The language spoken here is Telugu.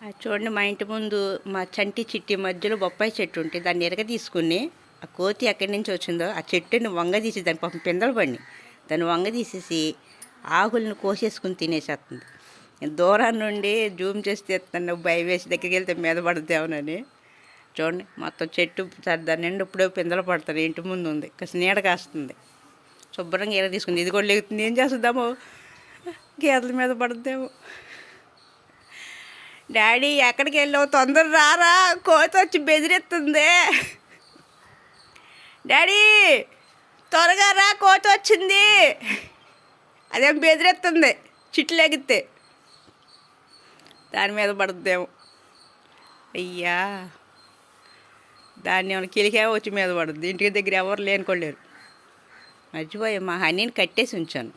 అది చూడండి, మా ఇంటి ముందు మా చంటి చిట్టి మధ్యలో బొప్పాయి చెట్టు ఉంటే దాన్ని ఎరగ తీసుకుని ఆ కోతి ఎక్కడి నుంచి వచ్చిందో ఆ చెట్టుని వంగ తీసి దాని పాపం పిందలు పడినాయి. దాన్ని వంగ తీసేసి ఆకులను కోసేసుకుని తినేసేస్తుంది. నేను దూరం నుండి జూమ్ చేసి తీస్తాను, భయం వేసి దగ్గరికి వెళ్తే మీద పడుద్దామనని. చూడండి, మొత్తం చెట్టు దాని నిండి ఇప్పుడే పిందలు పడతాను. ఇంటి ముందు ఉంది, కాస్త నీడ కాస్తుంది. శుభ్రంగా ఎర తీసుకుంది. ఇది కూడా లేగుతుంది. ఏం చేస్తుందామో, గీతల మీద పడుద్దామో. డాడీ ఎక్కడికి వెళ్ళావు, తొందర రారా, కోతి వచ్చి బెదిరిస్తుంది. డాడీ త్వరగా రా, కోతి వచ్చింది. అదేం బెదిరిస్తుంది, చిట్లు ఎగితే దాని మీద పడుద్దేమో. అయ్యా, దాన్ని ఏమైనా కిలికే వచ్చి మీద పడుద్ది. ఇంటికి దగ్గర ఎవరు లేనుకోలేరు. మర్చిపోయా, మా హనీని కట్టేసి ఉంచాను.